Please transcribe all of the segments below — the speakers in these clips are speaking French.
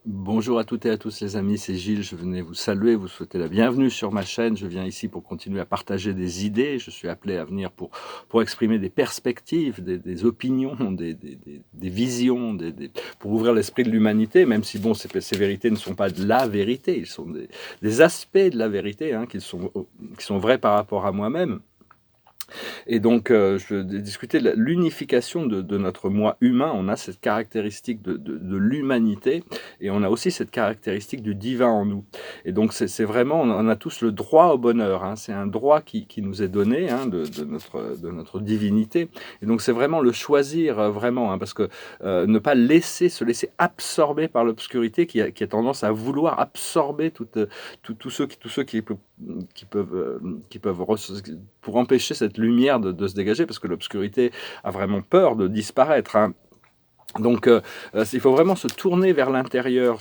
Bonjour à toutes et à tous les amis, c'est Gilles, je venais vous saluer, vous souhaiter la bienvenue sur ma chaîne. Je viens ici pour continuer à partager des idées, je suis appelé à venir pour exprimer des perspectives, des opinions, des visions, pour ouvrir l'esprit de l'humanité, même si bon, ces vérités ne sont pas de la vérité, ils sont des aspects de la vérité qui sont vrais par rapport à moi-même. Et donc, je veux discuter de l'unification de notre moi humain. On a cette caractéristique de l'humanité et on a aussi cette caractéristique du divin en nous. Et donc, c'est vraiment, on a tous le droit au bonheur. Hein. C'est un droit qui nous est donné hein, de notre divinité. Et donc, c'est vraiment le choisir vraiment, hein, parce que ne pas se laisser absorber par l'obscurité qui a tendance à vouloir absorber tous ceux qui peuvent pour empêcher cette lumière de se dégager, parce que l'obscurité a vraiment peur de disparaître. Hein. Donc, il faut vraiment se tourner vers l'intérieur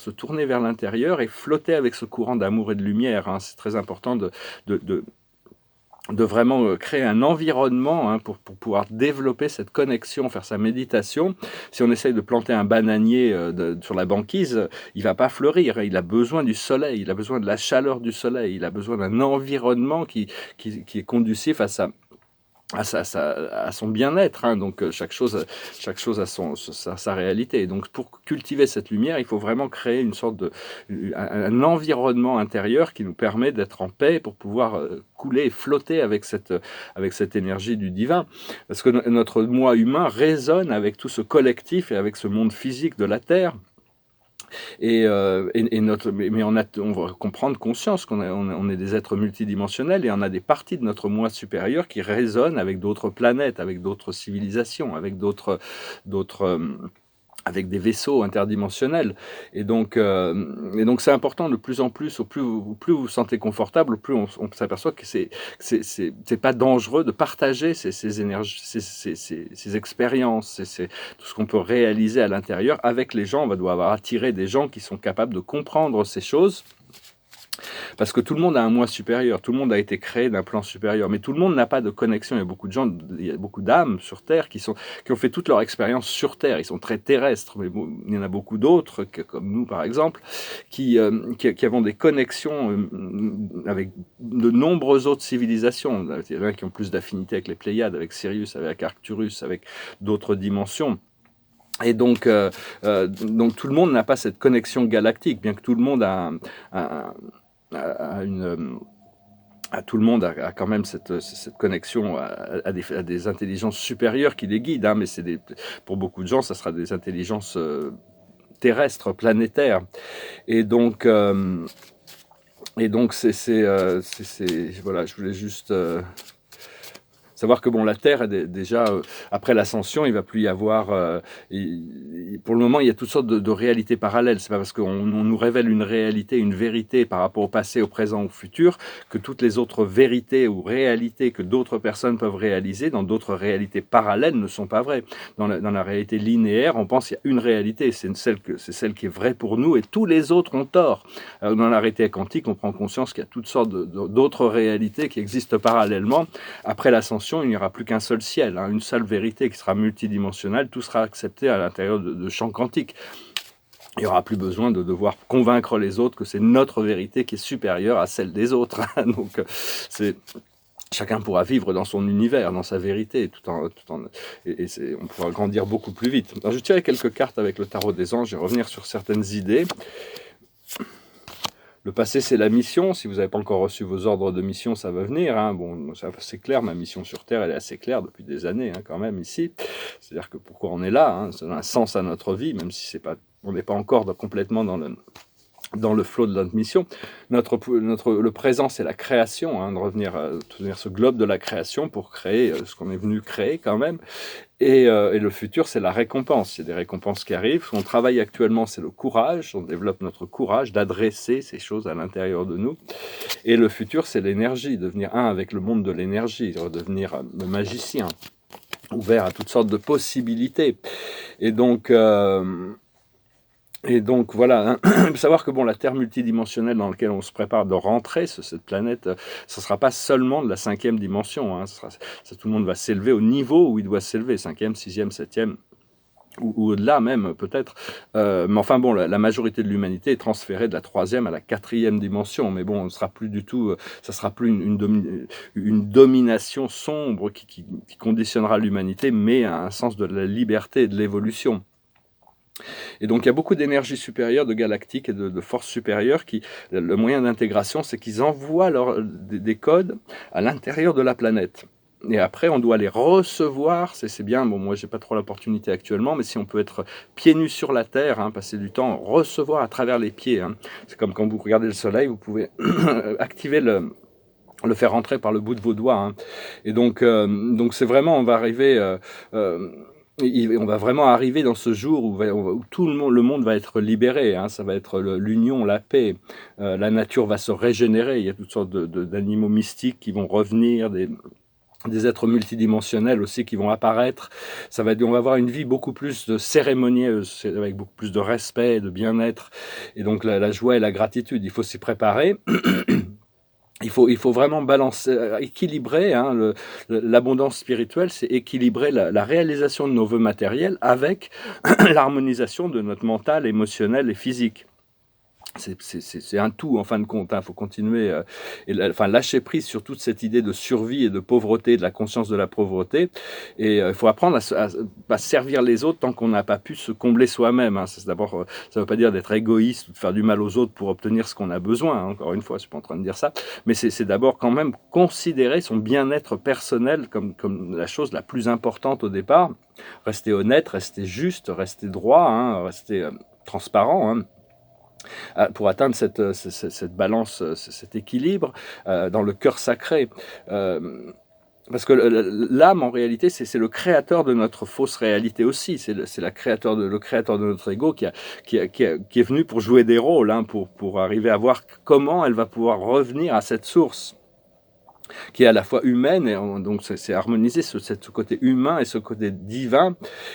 et flotter avec ce courant d'amour et de lumière. Hein. C'est très important de, de vraiment créer un environnement hein, pour pouvoir développer cette connexion, faire sa méditation. Si on essaye de planter un bananier sur la banquise, il va pas fleurir. Il a besoin du soleil, il a besoin de la chaleur du soleil, il a besoin d'un environnement qui est conducif à son bien-être. Hein. Donc chaque chose a sa réalité. Et donc pour cultiver cette lumière, il faut vraiment créer une sorte un environnement intérieur qui nous permet d'être en paix pour pouvoir couler et flotter avec cette énergie du divin. Parce que notre moi humain résonne avec tout ce collectif et avec ce monde physique de la Terre. Mais on va prendre conscience on est des êtres multidimensionnels et on a des parties de notre moi supérieur qui résonnent avec d'autres planètes, avec d'autres civilisations, avec des vaisseaux interdimensionnels. Et donc c'est important de plus en plus, au plus vous vous sentez confortable, au plus on s'aperçoit que c'est pas dangereux de partager ces énergies, ces expériences, tout ce qu'on peut réaliser à l'intérieur avec les gens. On va devoir attirer des gens qui sont capables de comprendre ces choses. Parce que tout le monde a un moi supérieur, tout le monde a été créé d'un plan supérieur, mais tout le monde n'a pas de connexion. Il y a beaucoup d'âmes sur Terre qui ont fait toute leur expérience sur Terre. Ils sont très terrestres, mais bon, il y en a beaucoup d'autres, comme nous par exemple, qui avons des connexions avec de nombreuses autres civilisations. Il y en a qui ont plus d'affinité avec les Pléiades, avec Sirius, avec Arcturus, avec d'autres dimensions. Et donc tout le monde n'a pas cette connexion galactique, bien que tout le monde tout le monde a quand même cette connexion à des intelligences supérieures qui les guident. Hein, mais pour beaucoup de gens, ça sera des intelligences terrestres, planétaires. Et donc, voilà, je voulais juste savoir que bon, la Terre est déjà après l'ascension, il va plus y avoir. Pour le moment, il y a toutes sortes de réalités parallèles. C'est pas parce qu'on nous révèle une réalité, une vérité par rapport au passé, au présent, au futur, que toutes les autres vérités ou réalités que d'autres personnes peuvent réaliser dans d'autres réalités parallèles ne sont pas vraies. Dans la réalité linéaire, on pense qu'il y a une réalité, c'est celle qui est vraie pour nous, et tous les autres ont tort. Alors, dans la réalité quantique, on prend conscience qu'il y a toutes sortes d'autres réalités qui existent parallèlement. Après l'ascension, il n'y aura plus qu'un seul ciel, hein, une seule vérité qui sera multidimensionnelle, tout sera accepté à l'intérieur de champs quantiques. Il n'y aura plus besoin de devoir convaincre les autres que c'est notre vérité qui est supérieure à celle des autres. Donc, chacun pourra vivre dans son univers, dans sa vérité, on pourra grandir beaucoup plus vite. Alors, je tirerai quelques cartes avec le tarot des anges et revenir sur certaines idées. Le passé, c'est la mission. Si vous n'avez pas encore reçu vos ordres de mission, ça va venir. Hein. Bon, c'est clair, ma mission sur Terre, elle est assez claire depuis des années, hein, quand même, ici. C'est-à-dire que pourquoi on est là, hein, ça donne un sens à notre vie, même si on n'est pas encore complètement dans le flot de notre mission. Le présent, c'est la création, hein, de revenir ce globe de la création pour créer ce qu'on est venu créer quand même. Et le futur, c'est la récompense. C'est des récompenses qui arrivent. Ce qu'on travaille actuellement, c'est le courage. On développe notre courage d'adresser ces choses à l'intérieur de nous. Et le futur, c'est l'énergie. Devenir un avec le monde de l'énergie. Redevenir le magicien, ouvert à toutes sortes de possibilités. Et donc voilà, il faut savoir que bon, la Terre multidimensionnelle dans laquelle on se prépare de rentrer, cette planète, ce ne sera pas seulement de la 5e dimension. Hein, tout le monde va s'élever au niveau où il doit s'élever, 5e, 6e, 7e. ou au-delà même peut-être. Mais enfin bon, la majorité de l'humanité est transférée de la troisième à la quatrième dimension. Mais bon, on ne sera plus du tout, ça sera plus une domination sombre qui conditionnera l'humanité, mais un sens de la liberté et de l'évolution. Et donc il y a beaucoup d'énergie supérieure, de galactiques et de forces supérieures le moyen d'intégration, c'est qu'ils envoient des codes à l'intérieur de la planète. Et après, on doit les recevoir. C'est bien. Bon, moi, j'ai pas trop l'opportunité actuellement, mais si on peut être pieds nus sur la terre, hein, passer du temps, recevoir à travers les pieds. Hein. C'est comme quand vous regardez le soleil, vous pouvez activer le faire rentrer par le bout de vos doigts. Hein. Et donc c'est vraiment, on va arriver. On va vraiment arriver dans ce jour où tout le monde va être libéré. Hein. Ça va être l'union, la paix. La nature va se régénérer. Il y a toutes sortes d'animaux mystiques qui vont revenir, des êtres multidimensionnels aussi qui vont apparaître. On va avoir une vie beaucoup plus cérémonieuse, avec beaucoup plus de respect, de bien-être, et donc la joie et la gratitude. Il faut s'y préparer. Il faut vraiment balancer, équilibrer. Hein, l'abondance spirituelle, c'est équilibrer la réalisation de nos vœux matériels avec l'harmonisation de notre mental, émotionnel et physique. C'est un tout en fin de compte. Il faut continuer lâcher prise sur toute cette idée de survie et de pauvreté, de la conscience de la pauvreté. Et il faut apprendre à servir les autres tant qu'on n'a pas pu se combler soi-même. Hein. D'abord, ça ne veut pas dire d'être égoïste ou de faire du mal aux autres pour obtenir ce qu'on a besoin. Hein. Encore une fois, je ne suis pas en train de dire ça. Mais c'est d'abord quand même considérer son bien-être personnel comme la chose la plus importante au départ. Rester honnête, rester juste, rester droit, hein, rester transparent. Hein. Pour atteindre cette balance, cet équilibre dans le cœur sacré. Parce que l'âme, en réalité, c'est le créateur de notre fausse réalité aussi. C'est le créateur de notre ego qui est venu pour jouer des rôles, hein, pour arriver à voir comment elle va pouvoir revenir à cette source qui est à la fois humaine, et donc c'est harmoniser ce côté humain et ce côté divin,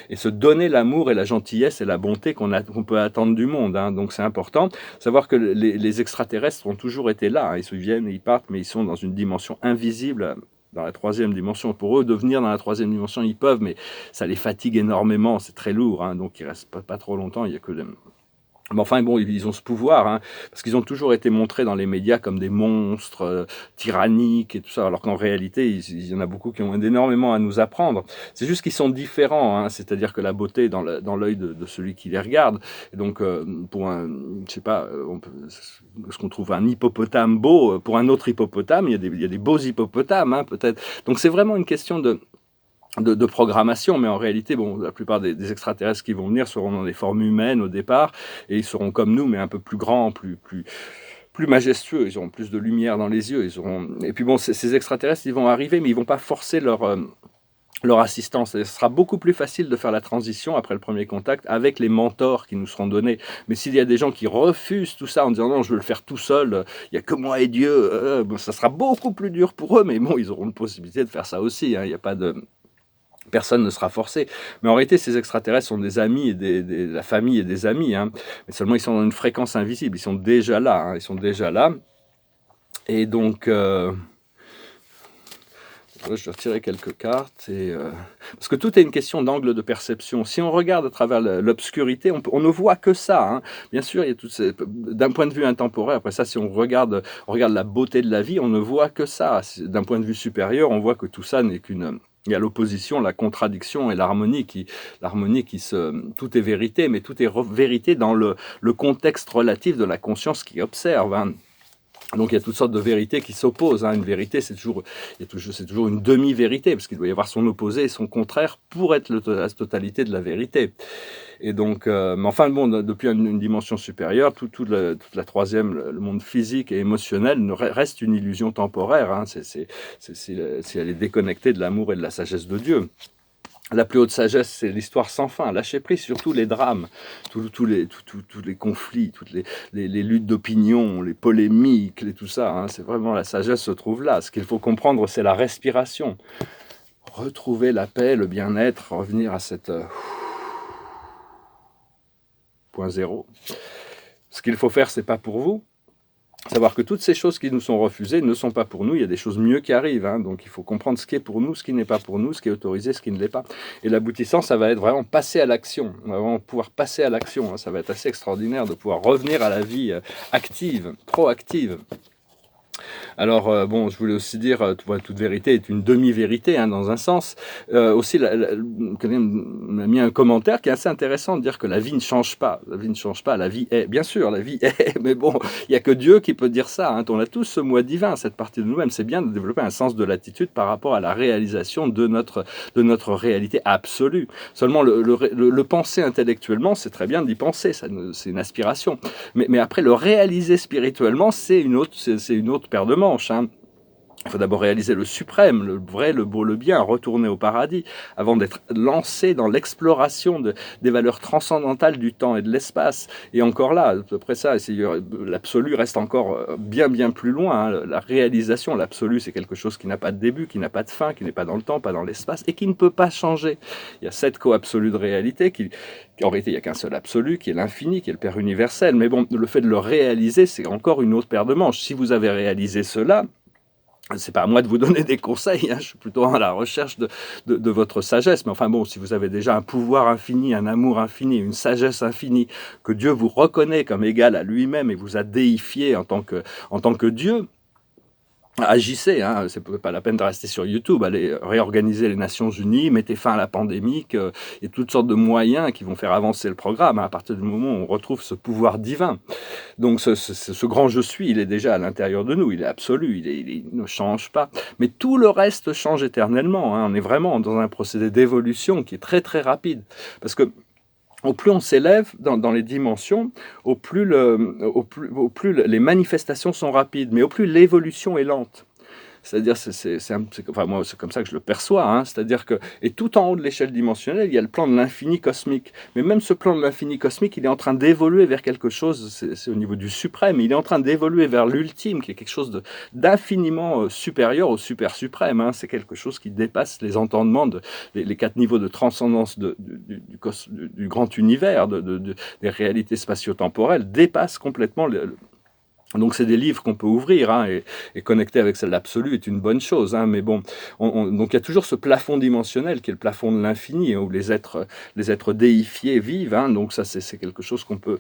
et se donner l'amour et la gentillesse et la bonté qu'on peut attendre du monde. Hein. Donc c'est important. Savoir que les extraterrestres ont toujours été là. Hein. Ils viennent et ils partent, mais ils sont dans une dimension invisible, dans la troisième dimension. Pour eux, de venir dans la troisième dimension, ils peuvent, mais ça les fatigue énormément, c'est très lourd. Hein. Donc ils restent pas trop longtemps, il n'y a que mais enfin, bon, ils ont ce pouvoir, hein, parce qu'ils ont toujours été montrés dans les médias comme des monstres tyranniques et tout ça, alors qu'en réalité, il y en a beaucoup qui ont énormément à nous apprendre. C'est juste qu'ils sont différents, hein, c'est-à-dire que la beauté est dans l'œil de celui qui les regarde. Et donc, pour un, je sais pas, ce qu'on trouve un hippopotame beau, pour un autre hippopotame, il y a des beaux hippopotames, hein, peut-être. Donc, c'est vraiment une question de programmation, mais en réalité, bon, la plupart des extraterrestres qui vont venir seront dans des formes humaines au départ, et ils seront comme nous, mais un peu plus grands, plus majestueux, ils auront plus de lumière dans les yeux, et puis bon, ces extraterrestres, ils vont arriver, mais ils vont pas forcer leur assistance. Et ce sera beaucoup plus facile de faire la transition après le premier contact avec les mentors qui nous seront donnés. Mais s'il y a des gens qui refusent tout ça en disant non, je veux le faire tout seul, il n'y a que moi et Dieu, ça sera beaucoup plus dur pour eux, mais bon, ils auront la possibilité de faire ça aussi. Hein, il n'y a pas de... Personne ne sera forcé. Mais en réalité, ces extraterrestres sont des amis, et la famille et des amis. Hein. Mais seulement, ils sont dans une fréquence invisible. Ils sont déjà là. Hein. Ils sont déjà là. Et donc, je vais retirer quelques cartes. Parce que tout est une question d'angle de perception. Si on regarde à travers l'obscurité, on ne voit que ça. Hein. Bien sûr, il y a d'un point de vue intemporel. Après ça, si on regarde la beauté de la vie, on ne voit que ça. D'un point de vue supérieur, on voit que tout ça n'est qu'une... Il y a l'opposition, la contradiction et l'harmonie tout est vérité, mais tout est vérité dans le contexte relatif de la conscience qui observe. Hein. Donc il y a toutes sortes de vérités qui s'opposent. Hein. Une vérité, c'est toujours une demi-vérité, parce qu'il doit y avoir son opposé et son contraire pour être la totalité de la vérité. Et donc, mais enfin, bon, depuis une dimension supérieure, toute la troisième, le monde physique et émotionnel, reste une illusion temporaire. Hein. Elle est déconnectée de l'amour et de la sagesse de Dieu. La plus haute sagesse, c'est l'histoire sans fin. Lâcher prise sur tous les drames, tous les conflits, toutes les luttes d'opinion, les polémiques, tout ça. Hein. C'est vraiment la sagesse se trouve là. Ce qu'il faut comprendre, c'est la respiration. Retrouver la paix, le bien-être, revenir à cette... point zéro. Ce qu'il faut faire, c'est pas pour vous, Savoir que toutes ces choses qui nous sont refusées ne sont pas pour nous, il y a des choses mieux qui arrivent, hein, donc il faut comprendre ce qui est pour nous, ce qui n'est pas pour nous, ce qui est autorisé, ce qui ne l'est pas. Et l'aboutissant, ça va être vraiment passer à l'action, on va vraiment pouvoir passer à l'action, hein, ça va être assez extraordinaire de pouvoir revenir à la vie active, proactive. Alors, bon, je voulais aussi dire, toute vérité est une demi-vérité, hein, dans un sens. Aussi, quelqu'un m'a mis un commentaire qui est assez intéressant, de dire que la vie ne change pas. La vie ne change pas, la vie est. Bien sûr, la vie est, mais bon, il n'y a que Dieu qui peut dire ça. Hein. On a tous ce moi divin, cette partie de nous-mêmes. C'est bien de développer un sens de l'attitude par rapport à la réalisation de notre réalité absolue. Seulement, le penser intellectuellement, c'est très bien d'y penser, c'est une aspiration. Mais après, le réaliser spirituellement, c'est une autre paire de manches. Hein. Il faut d'abord réaliser le suprême, le vrai, le beau, le bien, retourner au paradis, avant d'être lancé dans l'exploration des valeurs transcendantales du temps et de l'espace. Et encore là, à peu près ça, l'absolu reste encore bien, bien plus loin. Hein. La réalisation, l'absolu, c'est quelque chose qui n'a pas de début, qui n'a pas de fin, qui n'est pas dans le temps, pas dans l'espace, et qui ne peut pas changer. Il y a 7 co-absolus de réalité, en réalité, il n'y a qu'un seul absolu, qui est l'infini, qui est le Père universel. Mais bon, le fait de le réaliser, c'est encore une autre paire de manches. Si vous avez réalisé cela, c'est pas à moi de vous donner des conseils, hein, je suis plutôt à la recherche de votre sagesse. Mais enfin bon, si vous avez déjà un pouvoir infini, un amour infini, une sagesse infinie, que Dieu vous reconnaît comme égal à lui-même et vous a déifié en tant que Dieu, agissez, hein, c'est pas la peine de rester sur YouTube, allez réorganiser les Nations Unies, mettez fin à la pandémie, il y a toutes sortes de moyens qui vont faire avancer le programme, hein, à partir du moment où on retrouve ce pouvoir divin. Donc ce grand je suis, il est déjà à l'intérieur de nous, il est absolu, il ne change pas. Mais tout le reste change éternellement, hein, on est vraiment dans un procédé d'évolution qui est très très rapide. Parce que au plus on s'élève dans les dimensions, au plus les manifestations sont rapides, mais au plus l'évolution est lente. C'est-à-dire, enfin, moi, c'est comme ça que je le perçois. Hein, c'est-à-dire que, et tout en haut de l'échelle dimensionnelle, il y a le plan de l'infini cosmique. Mais même ce plan de l'infini cosmique, il est en train d'évoluer vers quelque chose, c'est au niveau du suprême, il est en train d'évoluer vers l'ultime, qui est quelque chose d'infiniment supérieur au super suprême. Hein, c'est quelque chose qui dépasse les entendements, les 4 niveaux de transcendance du grand univers, des réalités spatio-temporelles, dépasse complètement donc c'est des livres qu'on peut ouvrir, hein, et connecter avec celle absolue est une bonne chose. Hein, mais bon, donc il y a toujours ce plafond dimensionnel qui est le plafond de l'infini, hein, où les êtres déifiés vivent. Hein, donc ça c'est quelque chose qu'on peut...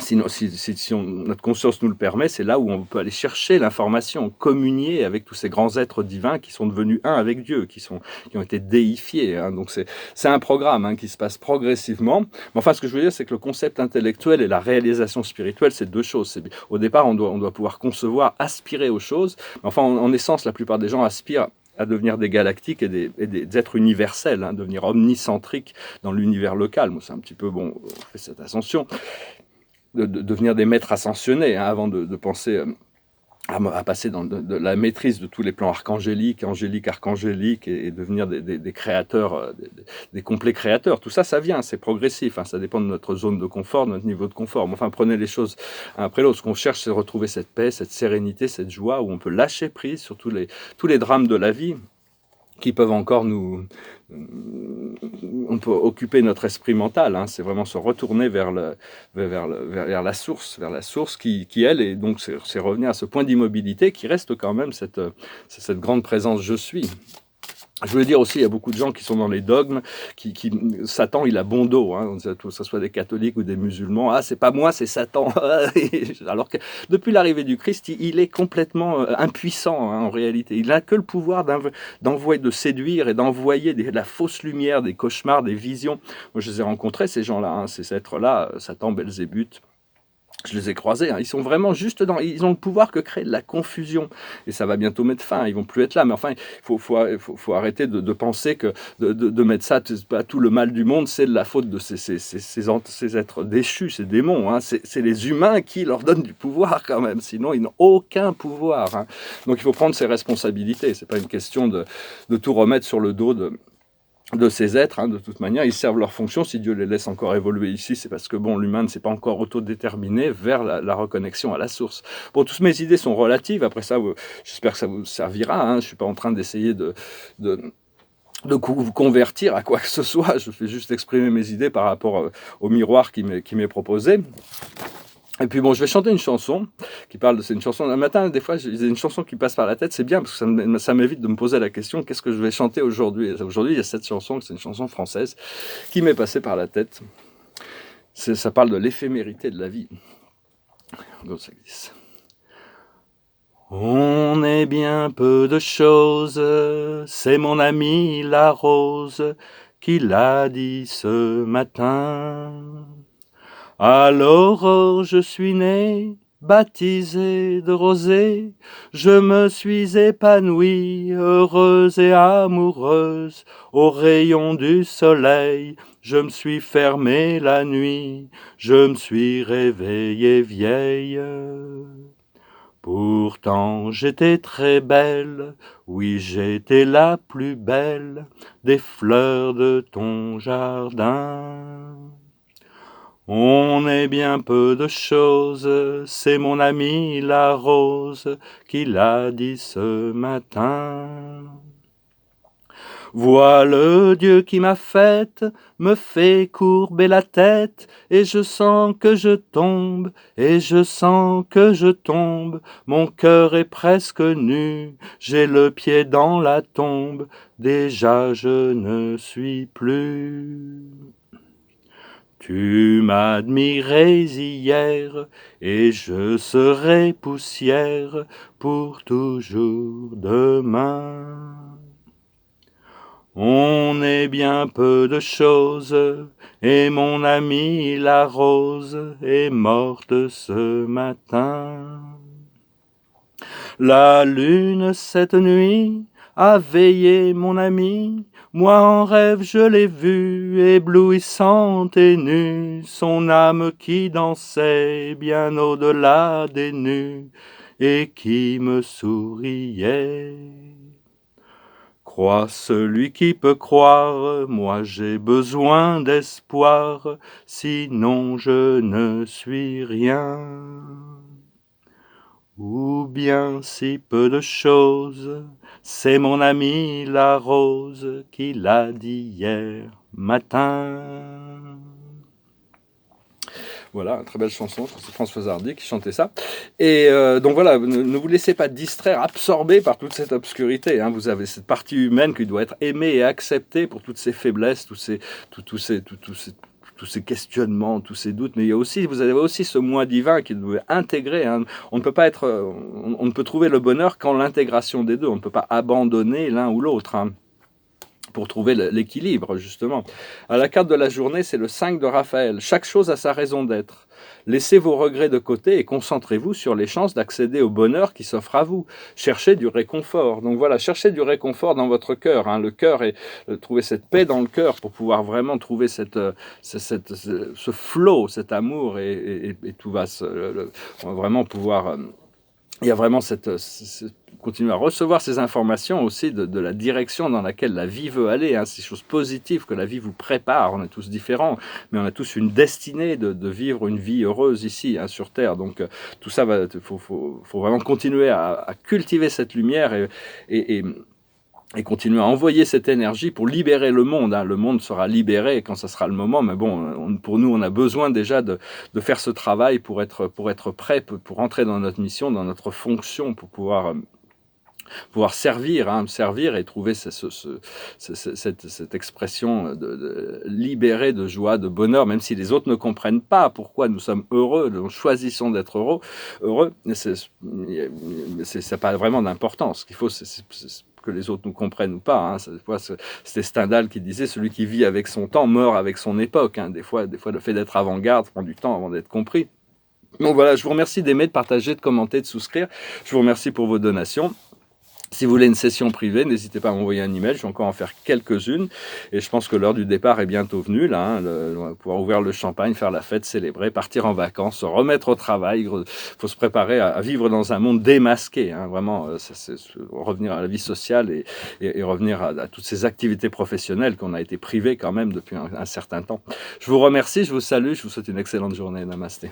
Sinon, si notre conscience nous le permet, c'est là où on peut aller chercher l'information, communier avec tous ces grands êtres divins qui sont devenus un avec Dieu, qui ont été déifiés. Hein. Donc c'est un programme, hein, qui se passe progressivement. Mais enfin, ce que je veux dire, c'est que le concept intellectuel et la réalisation spirituelle, c'est 2 choses. Au départ, on doit pouvoir concevoir, aspirer aux choses. Mais enfin, en essence, la plupart des gens aspirent à devenir des galactiques et des êtres universels, hein, devenir omnicentriques dans l'univers local. Moi, c'est un petit peu, bon, on fait cette ascension. De devenir des maîtres ascensionnés, hein, avant de penser à passer dans de la maîtrise de tous les plans archangéliques, archangéliques, et devenir des créateurs, des complets créateurs. Tout ça, ça vient, c'est progressif, hein, ça dépend de notre zone de confort, de notre niveau de confort. Mais enfin, prenez les choses un après l'autre. Ce qu'on cherche, c'est retrouver cette paix, cette sérénité, cette joie, où on peut lâcher prise sur tous les drames de la vie qui peuvent encore on peut occuper notre esprit mental, hein, c'est vraiment se retourner vers la source qui elle, et donc c'est revenir à ce point d'immobilité qui reste quand même cette grande présence je suis. Je voulais dire aussi, il y a beaucoup de gens qui sont dans les dogmes, Satan, il a bon dos, hein, que ce soit des catholiques ou des musulmans. Ah, c'est pas moi, c'est Satan. Alors que depuis l'arrivée du Christ, il est complètement impuissant, hein, en réalité. Il n'a que le pouvoir d'envoyer, de séduire et d'envoyer de la fausse lumière, des cauchemars, des visions. Moi, je les ai rencontrés, ces gens-là, hein, ces êtres-là, Satan, Belzébuth. Je les ai croisés, hein. Ils sont vraiment juste ils ont le pouvoir que créer de la confusion. Et ça va bientôt mettre fin, ils vont plus être là. Mais enfin, il faut arrêter de penser que de mettre ça, tout le mal du monde, c'est de la faute de ces êtres déchus, ces démons. Hein. C'est les humains qui leur donnent du pouvoir quand même. Sinon, ils n'ont aucun pouvoir. Hein. Donc il faut prendre ses responsabilités. C'est pas une question de tout remettre sur le dos de ces êtres, hein, de toute manière, ils servent leur fonction. Si Dieu les laisse encore évoluer ici, c'est parce que bon, l'humain ne s'est pas encore autodéterminé vers la reconnexion à la source. Bon, toutes mes idées sont relatives. Après ça, j'espère que ça vous servira. Hein. Je suis pas en train d'essayer de vous convertir à quoi que ce soit. Je fais juste exprimer mes idées par rapport au miroir qui m'est proposé. Et puis bon, je vais chanter une chanson qui parle de... C'est une chanson... Un matin, des fois, j'ai une chanson qui passe par la tête, c'est bien, parce que ça m'évite de me poser la question, qu'est-ce que je vais chanter aujourd'hui? Aujourd'hui, il y a cette chanson, c'est une chanson française, qui m'est passée par la tête. Ça parle de l'éphémérité de la vie. Donc ça glisse. On est bien peu de choses, c'est mon ami la rose qui l'a dit ce matin. À l'aurore je suis né, baptisé de rosée, je me suis épanouie, heureuse et amoureuse, au rayon du soleil, je me suis fermé la nuit, je me suis réveillée vieille. Pourtant j'étais très belle, oui j'étais la plus belle des fleurs de ton jardin. On est bien peu de choses, c'est mon ami la rose qui l'a dit ce matin. Vois le Dieu qui m'a faite, me fait courber la tête, et je sens que je tombe, et je sens que je tombe, mon cœur est presque nu, j'ai le pied dans la tombe, déjà je ne suis plus. Tu m'admirais hier, et je serai poussière pour toujours demain. On est bien peu de choses, et mon amie la rose est morte ce matin. La lune cette nuit a veillé mon ami, moi en rêve je l'ai vue, éblouissante et nue, son âme qui dansait bien au-delà des nues, et qui me souriait. Crois celui qui peut croire, moi j'ai besoin d'espoir, sinon je ne suis rien. Ou bien si peu de choses, c'est mon ami la rose qui l'a dit hier matin. Voilà, une très belle chanson, je crois que c'est Françoise Hardy qui chantait ça. Et donc voilà, ne vous laissez pas distraire, absorber par toute cette obscurité. Hein. Vous avez cette partie humaine qui doit être aimée et acceptée pour toutes ses faiblesses, tous ces questionnements, tous ces doutes, mais il y a aussi, vous avez aussi ce moi divin qui doit intégrer. Hein. On ne peut pas être, on ne peut trouver le bonheur qu'en l'intégration des deux. On ne peut pas abandonner l'un ou l'autre. Hein, pour trouver l'équilibre, justement. À la carte de la journée, c'est le 5 de Raphaël. Chaque chose a sa raison d'être. Laissez vos regrets de côté et concentrez-vous sur les chances d'accéder au bonheur qui s'offre à vous. Cherchez du réconfort. Donc voilà, cherchez du réconfort dans votre cœur. Hein. Le cœur est trouver cette paix dans le cœur pour pouvoir vraiment trouver ce flow, cet amour et tout va on va vraiment pouvoir... il y a vraiment continuer à recevoir ces informations aussi de la direction dans laquelle la vie veut aller, hein, ces choses positives que la vie vous prépare. On est tous différents, mais on a tous une destinée de vivre une vie heureuse ici, hein, sur Terre. Donc tout ça, faut vraiment continuer à cultiver cette lumière et continuer à envoyer cette énergie pour libérer le monde. Hein. Le monde sera libéré quand ça sera le moment, mais bon, pour nous, on a besoin déjà de faire ce travail pour être prêt, pour entrer dans notre mission, dans notre fonction, pour pouvoir servir, hein, servir et trouver cette expression libérée de joie, de bonheur, même si les autres ne comprennent pas pourquoi nous sommes heureux, nous choisissons d'être heureux, ça n'a pas vraiment d'importance. Ce qu'il faut, c'est que les autres nous comprennent ou pas. Hein. C'était Stendhal qui disait « Celui qui vit avec son temps meurt avec son époque. Hein. » Des fois, le fait d'être avant-garde prend du temps avant d'être compris. Donc voilà, je vous remercie d'aimer, de partager, de commenter, de souscrire. Je vous remercie pour vos donations. Si vous voulez une session privée, n'hésitez pas à m'envoyer un email, je vais encore en faire quelques-unes. Et je pense que l'heure du départ est bientôt venue, là. Hein, on va pouvoir ouvrir le champagne, faire la fête, célébrer, partir en vacances, se remettre au travail. Il faut se préparer à vivre dans un monde démasqué. Hein, vraiment, revenir à la vie sociale et revenir à toutes ces activités professionnelles qu'on a été privés quand même depuis un certain temps. Je vous remercie, je vous salue, je vous souhaite une excellente journée. Namasté.